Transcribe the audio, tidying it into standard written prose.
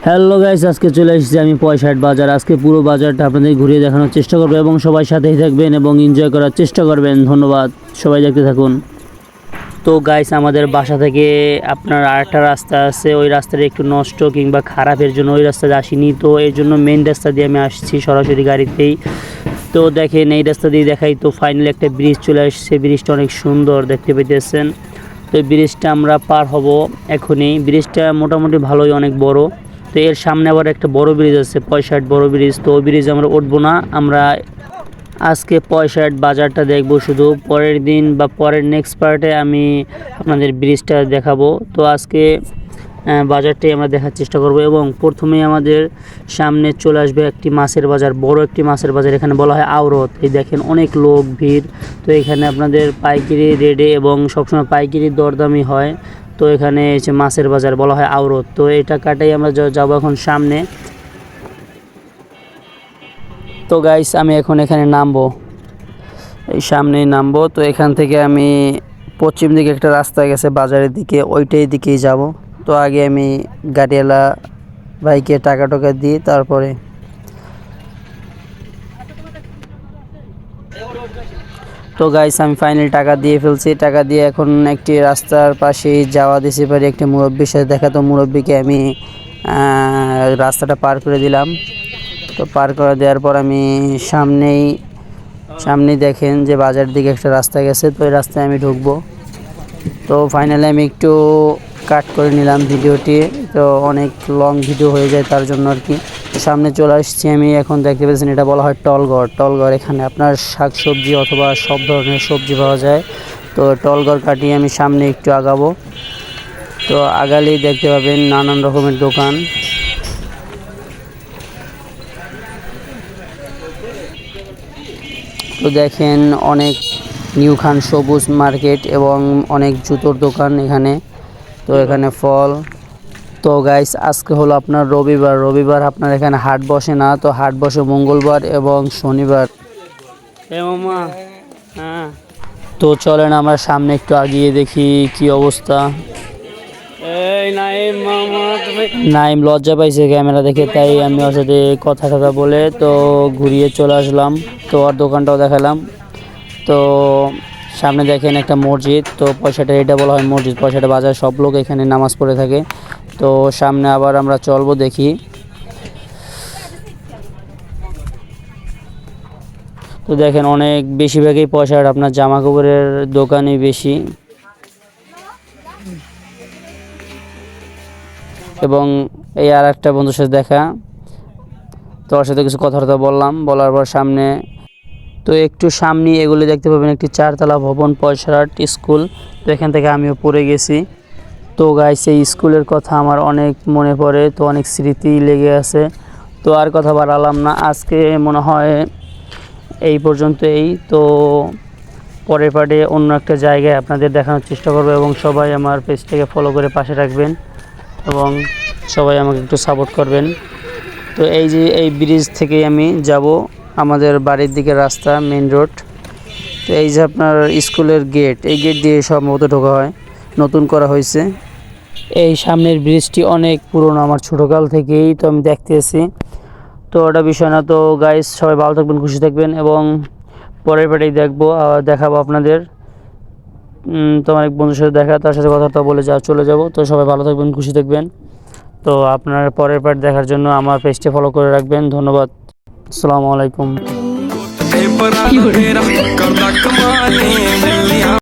Hello guys, আজকে চলে এসেছি আমি পয়সাট বাজার। আজকে পুরো বাজারটা আপনাদের ঘুরিয়ে দেখানোর চেষ্টা করবো এবং সবাই সাথেই থাকবেন এবং এনজয় করার চেষ্টা করবেন। ধন্যবাদ, সবাই দেখতে থাকুন। তো গাইস, আমাদের বাসা থেকে আপনার আরেকটা রাস্তা আছে, ওই রাস্তাটা একটু নষ্ট কিংবা খারাপের জন্য ওই রাস্তাতে আসিনি। তো এর জন্য মেন রাস্তা দিয়ে আমি আসছি সরাসরি গাড়িতেই। তো দেখেন এই রাস্তা দিয়ে দেখাই, তো ফাইনালি একটা ব্রিজ চলে আসছে। ব্রিজটা অনেক সুন্দর দেখতে পেতেছেন। তো এই ব্রিজটা আমরা পার হব এখনই। ব্রিজটা মোটামুটি ভালোই, অনেক বড়। তো এর সামনে আবার একটা বড় ব্রিজ আছে, পয়সাট বড় ব্রিজ। তো ওই ব্রিজে আমরা উঠবো না, আমরা আজকে পয়সাট বাজারটা দেখব শুধু। পরের দিন বা পরের নেক্সট পার্টে আমি আপনাদের ব্রিজটা দেখাবো। তো আজকে বাজারটাই আমরা দেখার চেষ্টা করব। এবং প্রথমেই আমাদের সামনে চলে আসবে একটি মাছের বাজার, বড় একটি মাছের বাজার। এখানে বলা হয় আওরত। এই দেখেন অনেক লোক, ভিড়। তো এখানে আপনাদের পাইকারি রেটে এবং সবসময় পাইকারি দরদামি হয়। তো এখানে এসে মাছের বাজার বলা হয় আওরত। তো এটা কাটাই আমরা যাবো এখন সামনে। তো গাইস, আমি এখন এখানে নামবো, এই সামনেই নামবো। তো এখান থেকে আমি পশ্চিম দিকে একটা রাস্তা গেছে বাজারের দিকে, ওইটাই দিকেই যাব। তো আগে আমি গাড়িওয়ালা ভাইকে টাকা টাকা দিই, তারপরে তো গাইস আমি ফাইনালি টাকা দিয়ে ফেলছি। টাকা দিয়ে এখন একটি রাস্তার পাশেই যাওয়া দিতে পারি একটি মুরব্বির সাথে দেখা। তো মুরব্বিকে আমি রাস্তাটা পার করে দিলাম। তো পার করে দেওয়ার পর আমি সামনেই দেখেন যে বাজার দিকে একটা রাস্তা গেছে, তো এই রাস্তায় আমি ঢুকবো। তো ফাইনালি আমি একটু কাট করে নিলাম ভিডিওটি, তো অনেক লং ভিডিও হয়ে যায় তার জন্য আর কি। সামনে চলে আসছি আমি, এখন দেখতে পেয়েছেন এটা বলা হয় টলঘর। টলঘর, এখানে আপনার শাকসবজি অথবা সব ধরনের সবজি পাওয়া যায়। তো টলঘর কাটিয়ে আমি সামনে একটু আগাবো। তো আগালেই দেখতে পাবেন নানান রকমের দোকান। তো দেখেন অনেক নিউ খান সবুজ মার্কেট এবং অনেক জুতোর দোকান এখানে। তো এখানে ফল। তো গাইস, আজকে হলো আপনার রবিবার আপনার এখানে হাট বসে না। তো হাট বসে মঙ্গলবার এবং শনিবার। হ্যাঁ, তো চলেন আমরা সামনে একটু আগিয়ে দেখি কি অবস্থা। নাইম লজ্জা পাইছে ক্যামেরা দেখে, তাই আমি ওর সাথে কথা বলে তো ঘুরিয়ে চলে আসলাম। তো ওর দোকানটাও দেখালাম। তো সামনে দেখেন একটা মসজিদ। তো পয়সাটা এটা বলা হয় মসজিদ, পয়সাটা বাজার, সব লোক এখানে নামাজ পড়ে থাকে। তো সামনে আবার আমরা চলবো দেখি। তো দেখেন অনেক বেশিরভাগই পয়সার আপনার জামা কাপড়ের দোকানই বেশি। এবং এই আর একটা বন্ধুর সাথে দেখা, তো ওর সাথে কিছু কথাবার্তা বলার পর সামনে, তো একটু সামনে এগুলো দেখতে পাবেন একটি 4 তলা ভবন, পয়সাট স্কুল। তো এখান থেকে আমিও পড়ে গেছি। তো গাইস, এই স্কুলের কথা আমার অনেক মনে পড়ে, তো অনেক স্মৃতি লেগে আছে। তো আর কথা বাড়ালাম না, আজকে মনে হয় এই পর্যন্তই। তো পরের পার্টে অন্য একটা জায়গায় আপনাদের দেখানোর চেষ্টা করবো। এবং সবাই আমার পেজটাকে ফলো করে পাশে রাখবেন এবং সবাই আমাকে একটু সাপোর্ট করবেন। তো এই যে এই ব্রিজ থেকেই আমি যাব আমাদের বাড়ির দিকে রাস্তা, মেন রোড। তো এই যে আপনার স্কুলের গেট, এই গেট দিয়ে সম্ভবত ঢোকা হয়, নতুন করা হয়েছে। এই সামনের ব্রিজটি অনেক পুরনো, আমার ছোটোকাল থেকেই তো আমি দেখতেছি। তো ওটা বিষয় না। তো গাইস, সবাই ভালো থাকবেন, খুশি থাকবেন এবং পরের পার্টেই দেখাবো আপনাদের। তোমার এক বন্ধুর সাথে দেখা, তার সাথে কথাবার্তা বলে চলে যাব। তো সবাই ভালো থাকবেন, খুশি থাকবেন। তো আপনার পরের পার্ট দেখার জন্য আমার পেজটি ফলো করে রাখবেন। ধন্যবাদ, আসসালামু আলাইকুম।